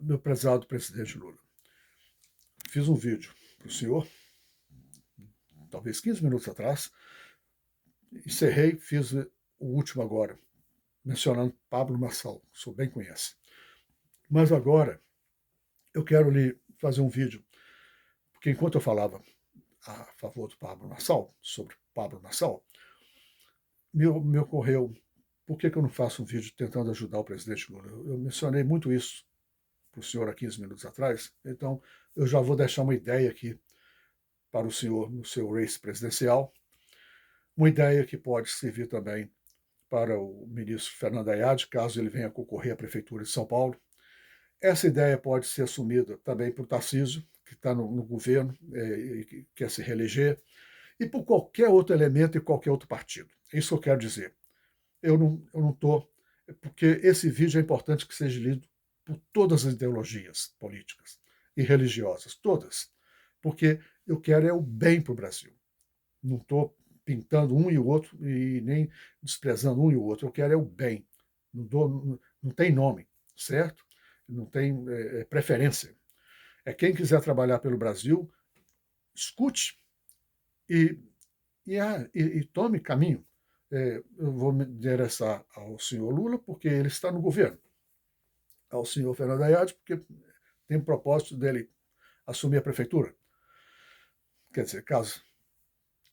Meu prezado presidente Lula, fiz um vídeo para o senhor, talvez 15 minutos atrás, encerrei, fiz o último agora, mencionando Pablo Marçal, que o senhor bem conhece. Mas agora eu quero lhe fazer um vídeo, porque enquanto eu falava a favor do Pablo Marçal, sobre Pablo Marçal, me ocorreu, por que eu não faço um vídeo tentando ajudar o presidente Lula? Eu mencionei muito isso para o senhor há 15 minutos atrás, então eu já vou deixar uma ideia aqui para o senhor no seu race presidencial, uma ideia que pode servir também para o ministro Fernando Haddad, caso ele venha concorrer à Prefeitura de São Paulo. Essa ideia pode ser assumida também por Tarcísio, que está no governo e que quer se reeleger, e por qualquer outro elemento e qualquer outro partido. É isso que eu quero dizer. Eu não estou. Porque esse vídeo é importante que seja lido por todas as ideologias políticas e religiosas, todas. Porque eu quero é o bem para o Brasil. Não estou pintando um e o outro e nem desprezando um e o outro. Eu quero é o bem. Não tem nome, certo? Não tem preferência. É quem quiser trabalhar pelo Brasil, escute e, e tome caminho. Eu vou me endereçar ao senhor Lula, porque ele está no governo, ao senhor Fernando Haddad, porque tem o propósito dele assumir a prefeitura. Quer dizer, caso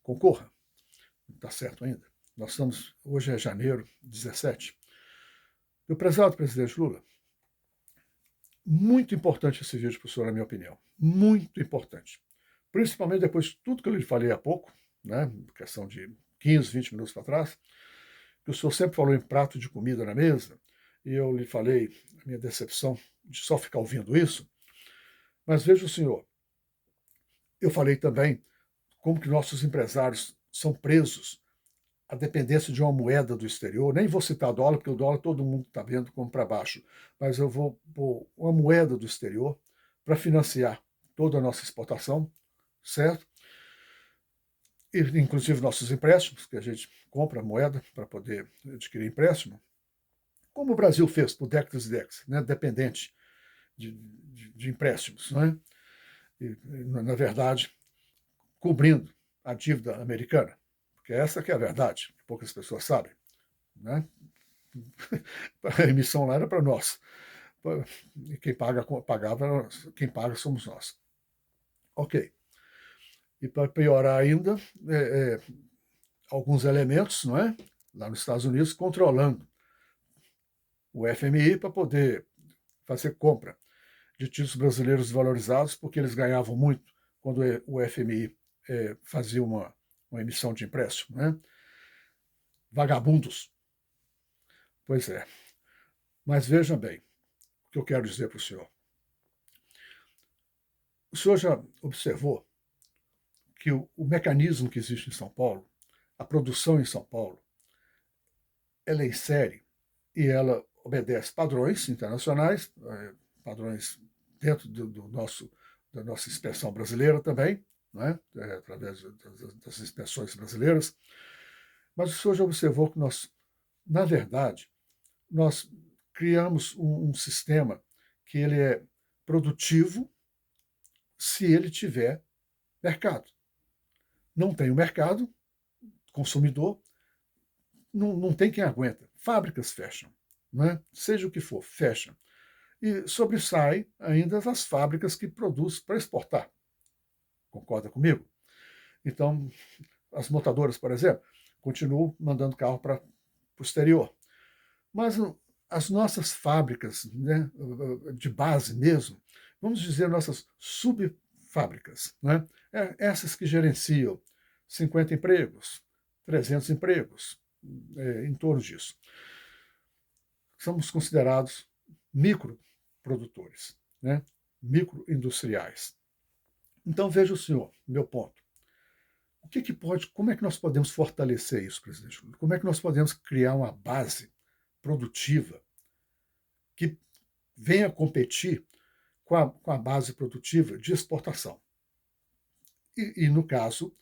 concorra, não está certo ainda. Nós estamos, hoje é janeiro 17. Meu prezado presidente Lula, muito importante esse vídeo para o senhor, na minha opinião. Muito importante. Principalmente depois de tudo que eu lhe falei há pouco, né, questão de 15, 20 minutos para trás, que o senhor sempre falou em prato de comida na mesa, e eu lhe falei a minha decepção de só ficar ouvindo isso. Mas veja o senhor, eu falei também como que nossos empresários são presos à dependência de uma moeda do exterior. Nem vou citar dólar, porque o dólar todo mundo está vendo como para baixo, mas eu vou pôr uma moeda do exterior para financiar toda a nossa exportação, certo? E, inclusive nossos empréstimos, que a gente compra moeda para poder adquirir empréstimo, como o Brasil fez por décadas e décadas, né, dependente de empréstimos, né? E, na verdade, cobrindo a dívida americana, porque essa que é a verdade, que poucas pessoas sabem, né? A emissão lá era para nós, e quem pagava, quem paga somos nós. Ok. E para piorar ainda, alguns elementos, não é? Lá nos Estados Unidos, controlando o FMI para poder fazer compra de títulos brasileiros valorizados, porque eles ganhavam muito quando o FMI fazia uma emissão de empréstimo. Né? Vagabundos. Pois é. Mas veja bem o que eu quero dizer para o senhor. O senhor já observou que o mecanismo que existe em São Paulo, a produção em São Paulo, ela é em série e ela obedece padrões internacionais, padrões dentro da nossa inspeção brasileira também, né? Através das inspeções brasileiras. Mas o senhor já observou que nós, na verdade, nós criamos um sistema que ele é produtivo se ele tiver mercado. Não tem o mercado, consumidor, não tem quem aguenta. Fábricas fecham, né? Seja o que for, fecham. E sobressai ainda as fábricas que produzem para exportar. Concorda comigo? Então, as montadoras, por exemplo, continuam mandando carro para o exterior. Mas as nossas fábricas, né, de base mesmo, vamos dizer nossas subfábricas, né, essas que gerenciam 50 empregos, 300 empregos, em torno disso. Somos considerados microprodutores, né, microindustriais. Então, veja o senhor, meu ponto. O que pode, como é que nós podemos fortalecer isso, presidente Lula? Como é que nós podemos criar uma base produtiva que venha competir com a base produtiva de exportação? E, no caso,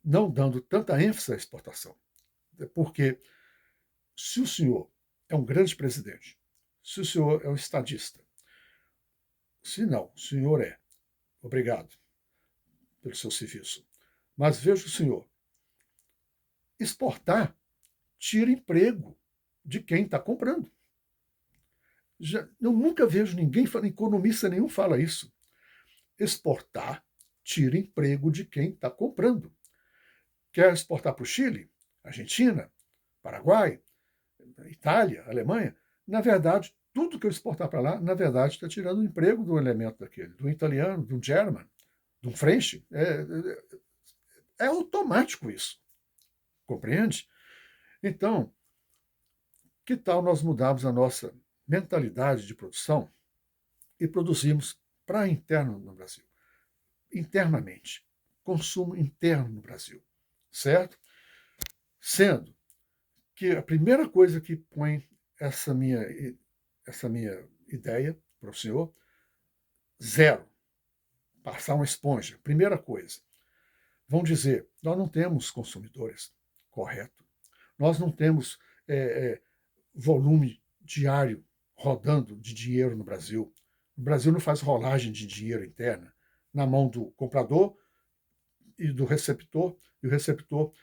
não dando tanta ênfase à exportação. Porque se o senhor é um grande presidente, se o senhor é um estadista. Se não, o senhor é. Obrigado pelo seu serviço. Mas veja o senhor, exportar tira emprego de quem está comprando. Eu nunca vejo ninguém, economista nenhum fala isso. Exportar tira emprego de quem está comprando. Quer exportar para o Chile, Argentina, Paraguai, Itália, Alemanha? Na verdade, tudo que eu exportar para lá, na verdade, está tirando o emprego do elemento daquele, do italiano, do German, do French. É automático isso. Compreende? Então, que tal nós mudarmos a nossa mentalidade de produção e produzirmos para interno no Brasil? Internamente. Consumo interno no Brasil. Certo? Sendo que a primeira coisa que põe essa minha ideia para o senhor, zero. Passar uma esponja. Primeira coisa. Vão dizer, nós não temos consumidores. Correto. Nós não temos volume diário rodando de dinheiro no Brasil. O Brasil não faz rolagem de dinheiro interna na mão do comprador e do receptor, e o receptor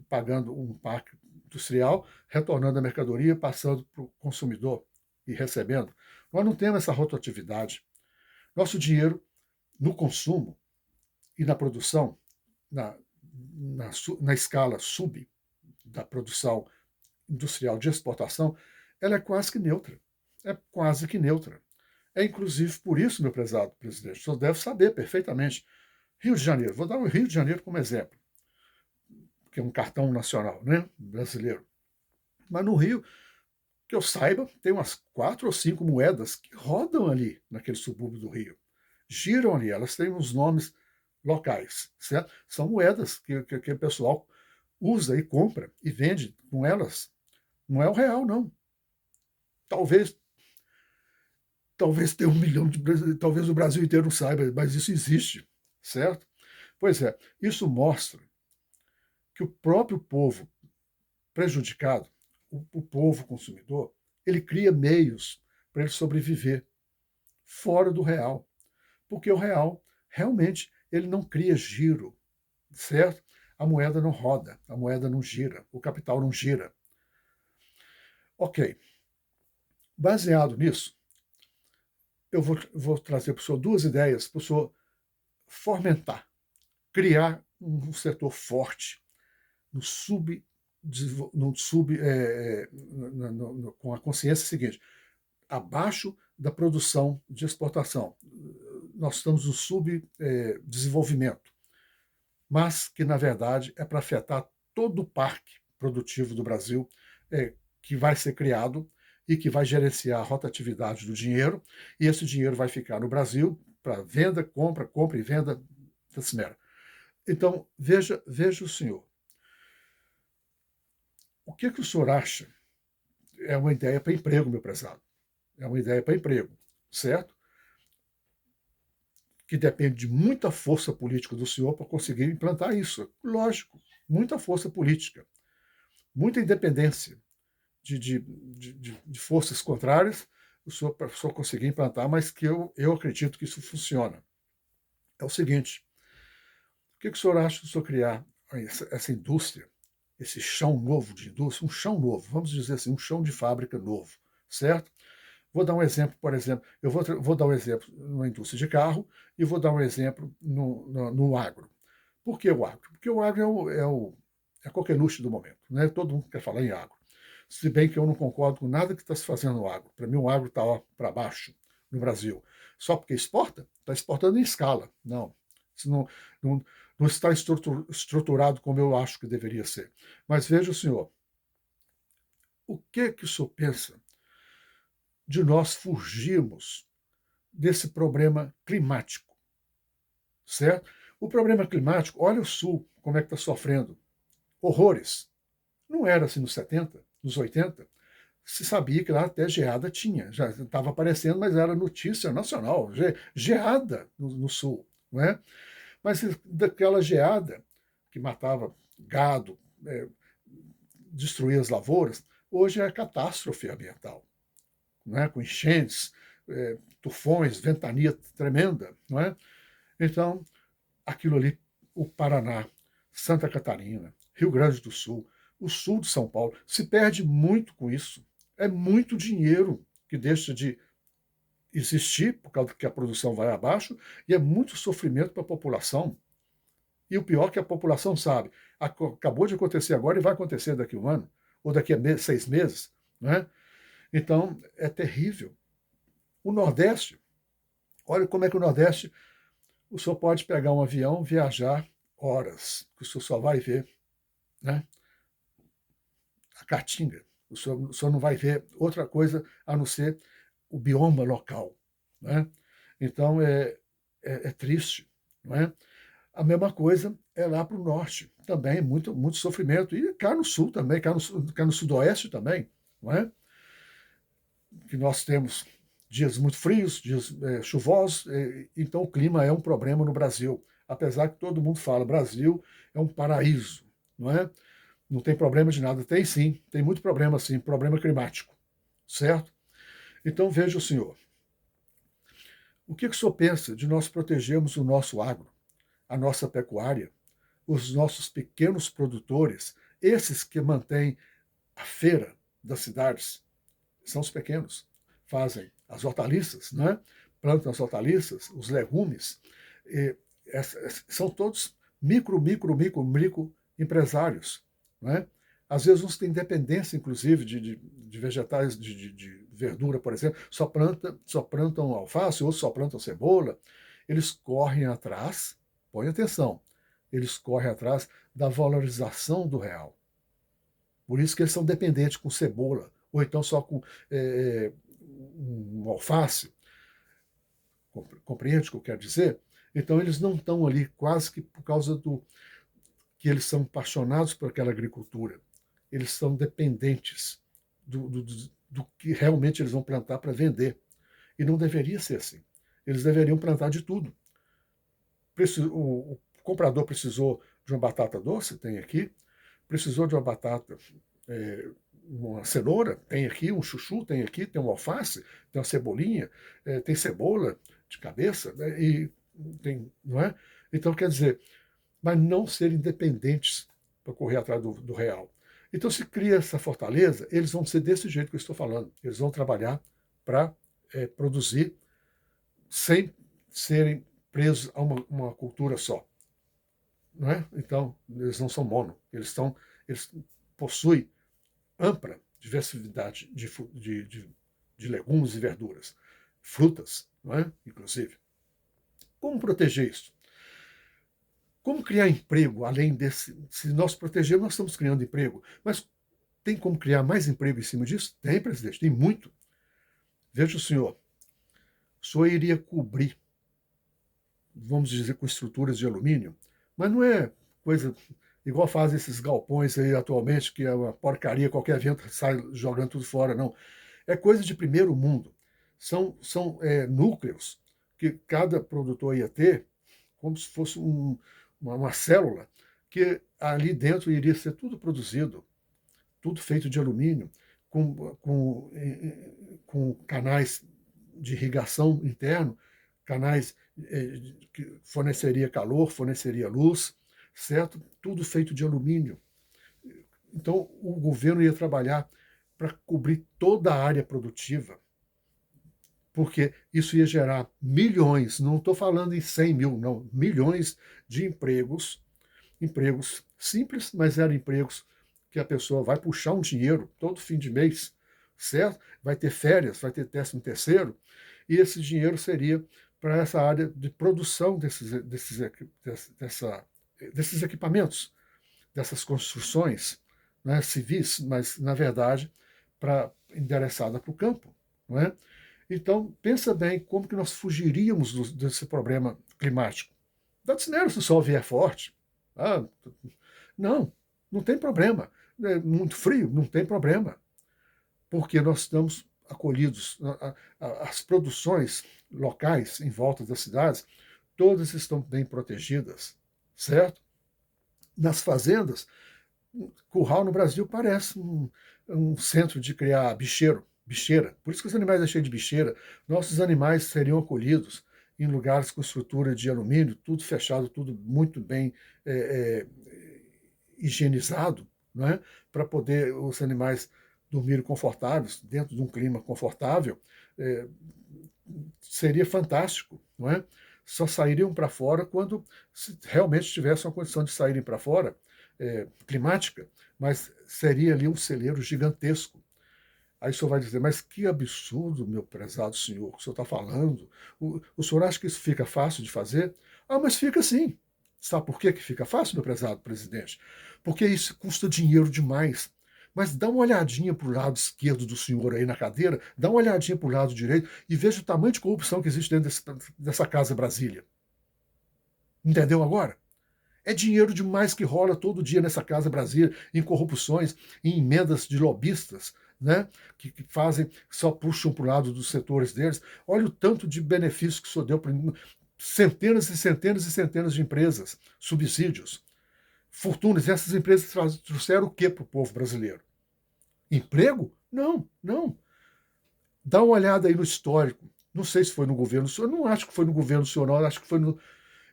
pagando um parque industrial, retornando a mercadoria, passando para o consumidor e recebendo. Nós não temos essa rotatividade. Nosso dinheiro no consumo e na produção, na escala sub da produção industrial de exportação, ela é quase que neutra. É quase que neutra. É inclusive por isso, meu prezado presidente, o senhor deve saber perfeitamente. Rio de Janeiro, vou dar o Rio de Janeiro como exemplo, que é um cartão nacional, né, brasileiro. Mas no Rio, que eu saiba, tem umas 4 ou 5 moedas que rodam ali, naquele subúrbio do Rio. Giram ali, elas têm uns nomes locais, certo? São moedas que o pessoal usa e compra e vende com elas. Não é o real, não. Talvez tenha 1 milhão de brasileiros, talvez o Brasil inteiro não saiba, mas isso existe, certo? Pois é, isso mostra que o próprio povo prejudicado, o povo consumidor, ele cria meios para ele sobreviver fora do real, porque o real realmente ele não cria giro, certo? A moeda não roda, a moeda não gira, o capital não gira. Ok. Baseado nisso, eu vou trazer para o senhor 2 ideias para o senhor fomentar, criar um setor forte no com a consciência seguinte: abaixo da produção de exportação, nós estamos no subdesenvolvimento, mas que na verdade é para afetar todo o parque produtivo do Brasil que vai ser criado e que vai gerenciar a rotatividade do dinheiro, e esse dinheiro vai ficar no Brasil para venda, compra e venda da Cimera. Então, veja o senhor. O que o senhor acha? É uma ideia para emprego, meu prezado. É uma ideia para emprego, certo? Que depende de muita força política do senhor para conseguir implantar isso. Lógico, muita força política, muita independência de forças contrárias para o senhor conseguir implantar, mas que eu acredito que isso funciona. É o seguinte: o que o senhor acha do senhor criar essa indústria, esse chão novo de indústria, um chão novo, vamos dizer assim, um chão de fábrica novo, certo? Vou dar um exemplo, por exemplo, eu vou dar um exemplo na indústria de carro e vou dar um exemplo no agro. Por que o agro? Porque o agro é a coqueluche do momento, né? Todo mundo quer falar em agro. Se bem que eu não concordo com nada que está se fazendo no agro. Para mim, o agro está para baixo no Brasil. Só porque exporta? Está exportando em escala. Não. Isso não está estruturado como eu acho que deveria ser. Mas veja o senhor, o que o senhor pensa de nós fugirmos desse problema climático, certo? O problema climático, olha o Sul, como é que está sofrendo. Horrores. Não era assim nos 70, nos 80. Se sabia que lá até geada tinha. Já estava aparecendo, mas era notícia nacional. Geada no Sul. Não é? Mas daquela geada que matava gado, destruía as lavouras, hoje é catástrofe ambiental. não é? Com enchentes, tufões, ventania tremenda, não é? Então, aquilo ali, o Paraná, Santa Catarina, Rio Grande do Sul, o sul de São Paulo, se perde muito com isso. É muito dinheiro que deixa de existir, por causa que a produção vai abaixo, e é muito sofrimento para a população. E o pior é que a população sabe, acabou de acontecer agora e vai acontecer daqui a um ano, ou daqui a 6 meses. Né? Então, é terrível. O Nordeste, olha como é que o Nordeste, o senhor pode pegar um avião, viajar horas, que o senhor só vai ver, né? A Caatinga. O senhor não vai ver outra coisa a não ser o bioma local. Né? Então, é triste. Não é? A mesma coisa é lá para o norte, também muito, muito sofrimento. E cá no sul também, cá no sudoeste também. Não é? Que nós temos dias muito frios, dias chuvosos, então o clima é um problema no Brasil. Apesar que todo mundo fala, Brasil é um paraíso. Não é? Não tem problema de nada. Tem sim, tem muito problema sim, problema climático. Certo? Então veja o senhor. O que o senhor pensa de nós protegermos o nosso agro, a nossa pecuária, os nossos pequenos produtores, esses que mantêm a feira das cidades, são os pequenos, fazem as hortaliças, né? Plantam as hortaliças, os legumes, são todos micro empresários. Né? Às vezes uns têm dependência, inclusive, de vegetais, de verdura, por exemplo, só plantam alface, outros só plantam cebola. Eles correm atrás, põe atenção, eles correm atrás da valorização do real. Por isso que eles são dependentes com cebola, ou então só com um alface. Compreende o que eu quero dizer? Então eles não estão ali quase que por causa do que eles são apaixonados por aquela agricultura. Eles são dependentes do que realmente eles vão plantar para vender. E não deveria ser assim. Eles deveriam plantar de tudo. O comprador precisou de uma batata doce, tem aqui. Precisou de uma batata, uma cenoura, tem aqui. Um chuchu, tem aqui. Tem um alface, tem uma cebolinha, tem cebola de cabeça, né? E tem, não é? Então, quer dizer, mas não serem independentes para correr atrás do real. Então, se cria essa fortaleza, eles vão ser desse jeito que eu estou falando. Eles vão trabalhar para produzir sem serem presos a uma cultura só. Não é? Então, eles não são mono. Eles possuem ampla diversidade de legumes e verduras. Frutas, não é? Inclusive. Como proteger isso? Como criar emprego além desse? Se nós protegermos, nós estamos criando emprego. Mas tem como criar mais emprego em cima disso? Tem, presidente, tem muito. Veja o senhor iria cobrir, vamos dizer, com estruturas de alumínio, mas não é coisa igual fazem esses galpões aí atualmente, que é uma porcaria, qualquer vento sai jogando tudo fora, não. É coisa de primeiro mundo. São núcleos que cada produtor ia ter, como se fosse uma célula, que ali dentro iria ser tudo produzido, tudo feito de alumínio, com canais de irrigação interno, canais que forneceria calor, forneceria luz, certo? Tudo feito de alumínio. Então, o governo ia trabalhar para cobrir toda a área produtiva, porque isso ia gerar milhões, não estou falando em 100 mil, não, milhões de empregos simples, mas eram empregos que a pessoa vai puxar um dinheiro todo fim de mês, certo? Vai ter férias, vai ter 13º, e esse dinheiro seria para essa área de produção desses equipamentos, dessas construções, né, civis, mas, na verdade, endereçada para o campo. Não é? Então, pensa bem como que nós fugiríamos desse problema climático. Dá-se se o sol vier forte. Ah, não tem problema. É muito frio, não tem problema. Porque nós estamos acolhidos. As produções locais em volta das cidades, todas estão bem protegidas, certo? Nas fazendas, curral no Brasil parece um centro de criar bicheiro bicheira. Por isso que os animais é cheio de bicheira. Nossos animais seriam acolhidos em lugares com estrutura de alumínio, tudo fechado, tudo muito bem higienizado, não é? Para poder os animais dormirem confortáveis, dentro de um clima confortável. É, seria fantástico, não é? Só sairiam para fora quando realmente tivesse uma condição de saírem para fora, climática, mas seria ali um celeiro gigantesco. Aí o senhor vai dizer, mas que absurdo, meu prezado senhor, que o senhor está falando. O senhor acha que isso fica fácil de fazer? Ah, mas fica sim. Sabe por que fica fácil, meu prezado presidente? Porque isso custa dinheiro demais. Mas dá uma olhadinha para o lado esquerdo do senhor aí na cadeira, dá uma olhadinha para o lado direito e veja o tamanho de corrupção que existe dentro dessa Casa Brasília. Entendeu agora? É dinheiro demais que rola todo dia nessa Casa Brasília, em corrupções, em emendas de lobistas, né? Que fazem, só puxam para o lado dos setores deles. Olha o tanto de benefício que isso deu para centenas e centenas e centenas de empresas, subsídios, fortunas. E essas empresas trouxeram o que para o povo brasileiro? Emprego? Não, não. Dá uma olhada aí no histórico. Não sei se foi no governo, eu não acho que foi no governo senhor, acho que foi no.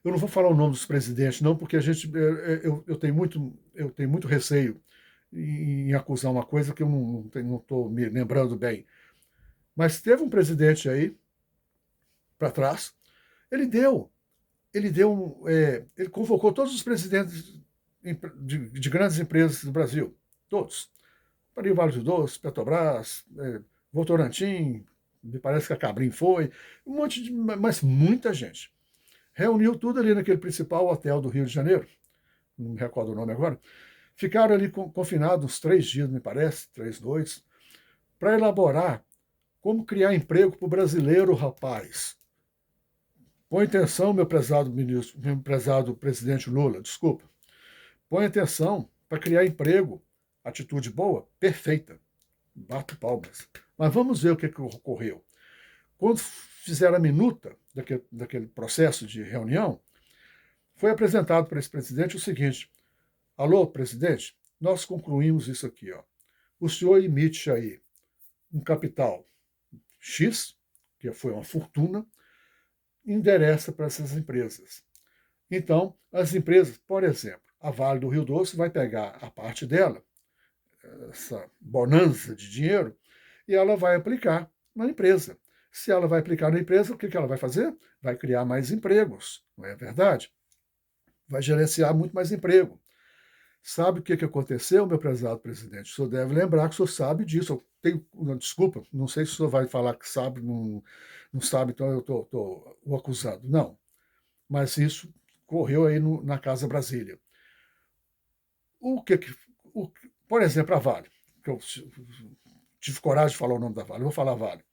Eu não vou falar o nome dos presidentes, não, porque a gente, eu tenho muito receio em acusar uma coisa que eu não estou me lembrando bem. Mas teve um presidente aí, para trás, ele deu, ele convocou todos os presidentes de grandes empresas do Brasil, todos. Para Vale do Doce, Petrobras, Votorantim, me parece que a Cabrim foi, um monte de, mas muita gente. Reuniu tudo ali naquele principal hotel do Rio de Janeiro, não me recordo o nome agora. Ficaram ali confinados uns 3 dias, me parece, 3 noites, para elaborar como criar emprego para o brasileiro, rapaz. Põe atenção, meu prezado ministro, meu prezado presidente Lula, desculpa. Põe atenção para criar emprego. Atitude boa? Perfeita. Bato palmas. Mas vamos ver o que ocorreu. Quando fizeram a minuta daquele processo de reunião, foi apresentado para esse presidente o seguinte: alô, presidente, nós concluímos isso aqui. Ó. O senhor emite aí um capital X, que foi uma fortuna, endereça para essas empresas. Então, as empresas, por exemplo, a Vale do Rio Doce vai pegar a parte dela, essa bonança de dinheiro, e ela vai aplicar na empresa. Se ela vai aplicar na empresa, o que ela vai fazer? Vai criar mais empregos, não é verdade? Vai gerenciar muito mais emprego. Sabe o que aconteceu, meu prezado presidente? O senhor deve lembrar que o senhor sabe disso. Eu tenho, desculpa, não sei se o senhor vai falar que sabe, não sabe, então eu estou o acusado. Não. Mas isso correu aí na Casa Brasília. O que, por exemplo, a Vale, que eu tive coragem de falar o nome da Vale, eu vou falar a Vale.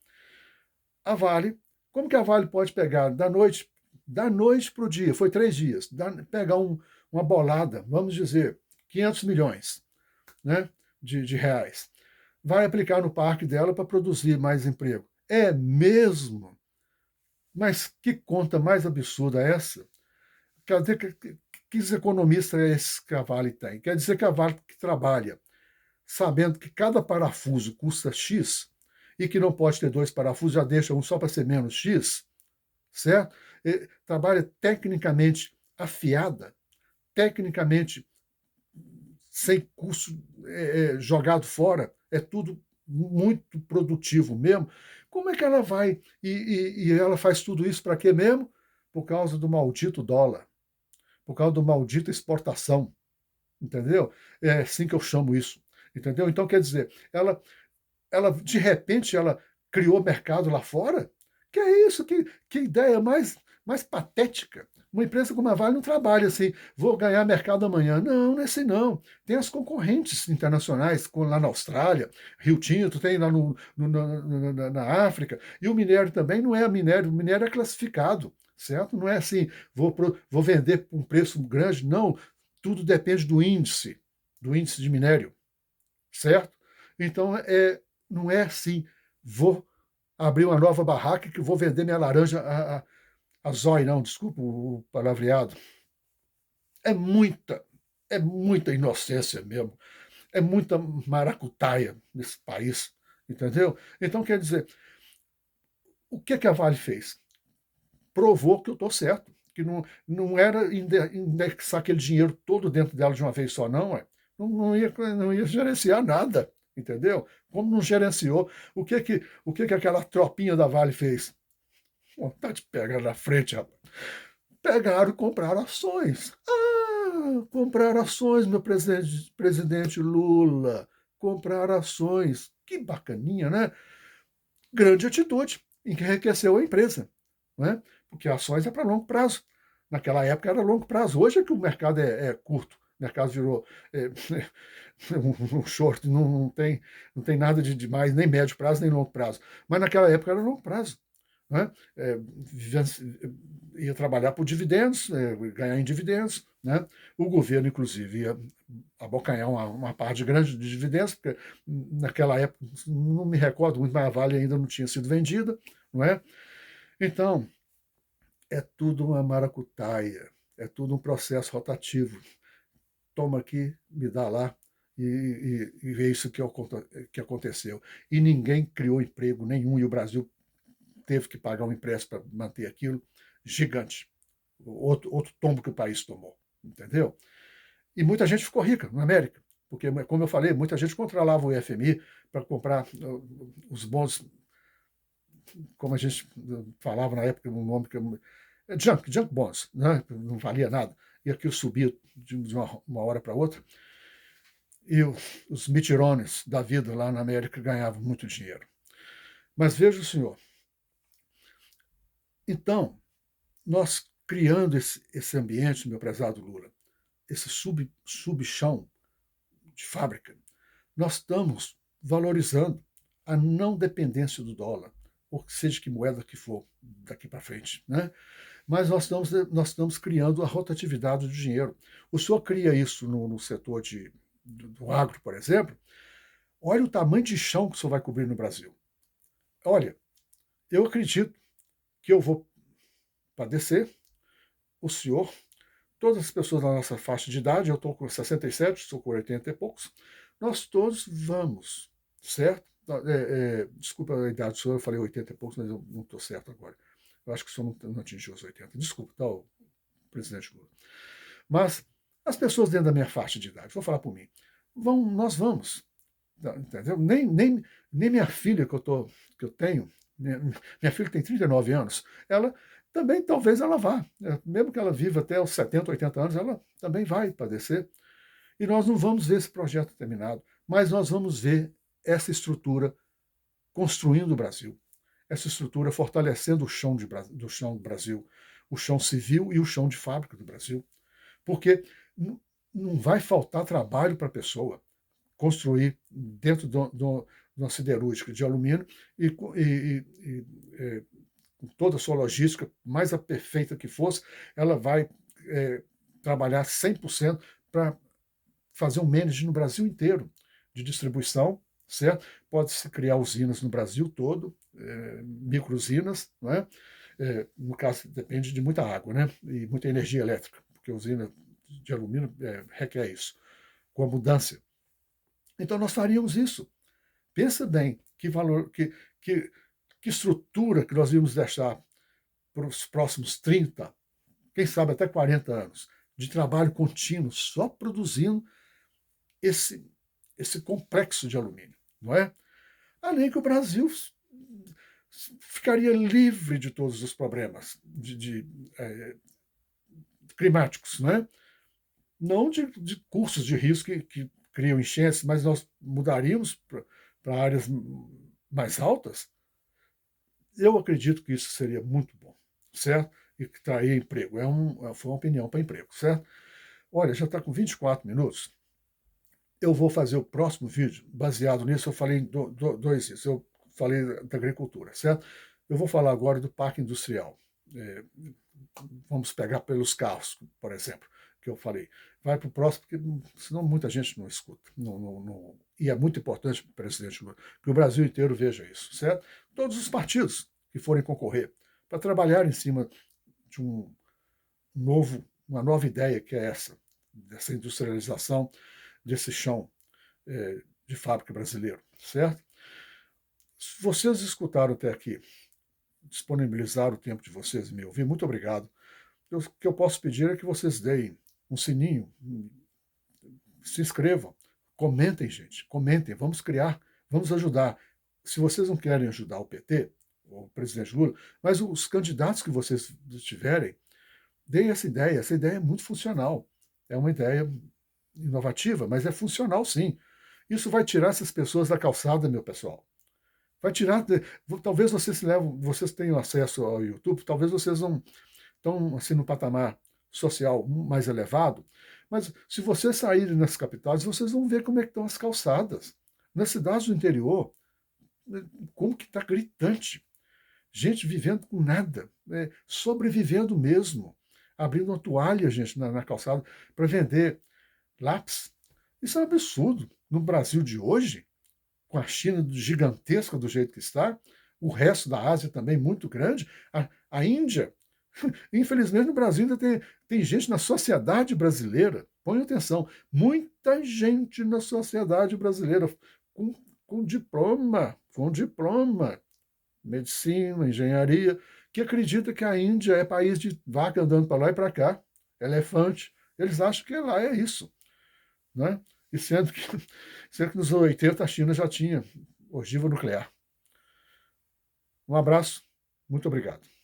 A Vale, como que a Vale pode pegar da noite para o dia, foi 3 dias, pegar uma bolada, vamos dizer, 500 milhões, né, de reais, vai aplicar no parque dela para produzir mais emprego. É mesmo? Mas que conta mais absurda é essa? Quer dizer, que economistas é esse que a Vale tem? Quer dizer que a Vale que trabalha sabendo que cada parafuso custa X e que não pode ter 2 parafusos, já deixa um só para ser menos X, certo? E trabalha tecnicamente afiada, tecnicamente sem custo jogado fora, é tudo muito produtivo mesmo. Como é que ela vai e ela faz tudo isso para quê mesmo? Por causa do maldito dólar, por causa do maldito exportação, entendeu? É assim que eu chamo isso, entendeu? Então, quer dizer, ela de repente, ela criou mercado lá fora? Que é isso? Que ideia mais patética. Uma empresa como a Vale não trabalha assim, vou ganhar mercado amanhã. Não, não é assim não. Tem as concorrentes internacionais, lá na Austrália, Rio Tinto, tem lá na África, e o minério também não é minério, o minério é classificado, certo? Não é assim, vou vender por um preço grande, não. Tudo depende do índice de minério, certo? Então, não é assim, vou abrir uma nova barraca que vou vender minha laranja a zóio, não, desculpa o palavreado. É muita, é muita inocência mesmo, é muita maracutaia nesse país. entendeu? Então, quer dizer, o que a Vale fez? Provou que eu estou certo, que não era indexar aquele dinheiro todo dentro dela de uma vez só, não, é. Não ia gerenciar nada, entendeu? Como não gerenciou, o que aquela tropinha da Vale fez? Vontade de pegar na frente, rapaz. Pegaram e compraram ações. Comprar ações, meu presidente Lula. Comprar ações. Que bacaninha, né? Grande atitude, enriqueceu a empresa, né? Porque ações é para longo prazo. Naquela época era longo prazo. Hoje é que o mercado é curto. O mercado virou um short, não tem nada de mais, nem médio prazo, nem longo prazo. Mas naquela época era longo prazo. Né? Ia trabalhar por dividendos, ganhar em dividendos. Né? O governo, inclusive, ia abocanhar uma parte grande de dividendos, porque naquela época, não me recordo muito, mas a Vale ainda não tinha sido vendida. Não é? Então, é tudo uma maracutaia, é tudo um processo rotativo. Toma aqui, me dá lá, e é isso que aconteceu. E ninguém criou emprego nenhum, e o Brasil teve que pagar um empréstimo para manter aquilo, gigante. Outro tombo que o país tomou, entendeu? E muita gente ficou rica na América, porque, como eu falei, muita gente controlava o FMI para comprar os bons, como a gente falava na época, um nome que junk bonds, né? Não valia nada. E aquilo subia de uma hora para outra. E os mitirones da vida lá na América ganhavam muito dinheiro. Mas veja o senhor, então, nós criando esse ambiente, meu prezado Lula, esse subchão de fábrica, nós estamos valorizando a não dependência do dólar, ou seja que moeda que for daqui para frente, né? Mas nós estamos criando a rotatividade do dinheiro. O senhor cria isso no setor do agro, por exemplo. Olha o tamanho de chão que o senhor vai cobrir no Brasil. Olha, eu acredito que eu vou padecer, o senhor, todas as pessoas da nossa faixa de idade, eu estou com 67, estou com 80 e poucos, nós todos vamos, certo? Desculpa a idade do senhor, eu falei 80 e poucos, mas eu não estou certo agora. Eu acho que o senhor não atingiu os 80. Desculpa, tá, o presidente Lula. Mas as pessoas dentro da minha faixa de idade, vou falar por mim, nós vamos. Entendeu? Nem minha filha que eu tenho, minha filha tem 39 anos, ela também talvez ela vá, mesmo que ela viva até os 70, 80 anos, ela também vai padecer. E nós não vamos ver esse projeto terminado, mas nós vamos ver essa estrutura construindo o Brasil, essa estrutura fortalecendo o chão do chão do Brasil, o chão civil e o chão de fábrica do Brasil, porque não vai faltar trabalho para a pessoa construir dentro de uma siderúrgica de alumínio e com toda a sua logística, mais a perfeita que fosse, ela vai trabalhar 100% para fazer um management no Brasil inteiro de distribuição, certo? Pode-se criar usinas no Brasil todo, micro-usinas, não é? No caso, depende de muita água, né? E muita energia elétrica, porque a usina de alumínio requer isso, com abundância. Então nós faríamos isso. Pensa bem que valor, que estrutura que nós íamos deixar para os próximos 30, quem sabe até 40 anos, de trabalho contínuo, só produzindo esse complexo de alumínio, não é? Além que o Brasil ficaria livre de todos os problemas climáticos, não é? Não de cursos de risco que criam enchentes, mas nós mudaríamos para áreas mais altas. Eu acredito que isso seria muito bom, certo? E que traria emprego. Foi uma opinião para emprego, certo? Olha, já está com 24 minutos. Eu vou fazer o próximo vídeo baseado nisso. Eu falei dois isso. Eu falei da agricultura, certo? Eu vou falar agora do parque industrial. Vamos pegar pelos carros, por exemplo, que eu falei. Vai para o próximo, porque senão muita gente não escuta. E é muito importante para o presidente Lula que o Brasil inteiro veja isso, certo? Todos os partidos que forem concorrer para trabalhar em cima de uma nova ideia, que é dessa industrialização desse chão de fábrica brasileiro, certo? Se vocês escutaram até aqui, disponibilizaram o tempo de vocês e me ouvir, muito obrigado. O que eu posso pedir é que vocês deem um sininho, se inscrevam, comentem, gente, comentem, vamos criar, vamos ajudar. Se vocês não querem ajudar o PT, o presidente Lula, mas os candidatos que vocês tiverem, deem essa ideia é muito funcional, é uma ideia inovativa, mas é funcional sim. Isso vai tirar essas pessoas da calçada, meu pessoal. Vai tirar, talvez vocês tenham acesso ao YouTube, talvez vocês não estão assim no patamar social mais elevado, mas se vocês saírem nas capitais, vocês vão ver como é que estão as calçadas. Nas cidades do interior, como que está gritante. Gente vivendo com nada, sobrevivendo mesmo, abrindo uma toalha, gente, na calçada para vender lápis. Isso é um absurdo. No Brasil de hoje, com a China gigantesca do jeito que está, o resto da Ásia também muito grande, a Índia. Infelizmente, no Brasil ainda tem gente na sociedade brasileira, ponham atenção, muita gente na sociedade brasileira com, com diploma, medicina, engenharia, que acredita que a Índia é país de vaca andando para lá e para cá, elefante. Eles acham que lá é isso. Né? E sendo que nos 80 a China já tinha ogiva nuclear. Um abraço, muito obrigado.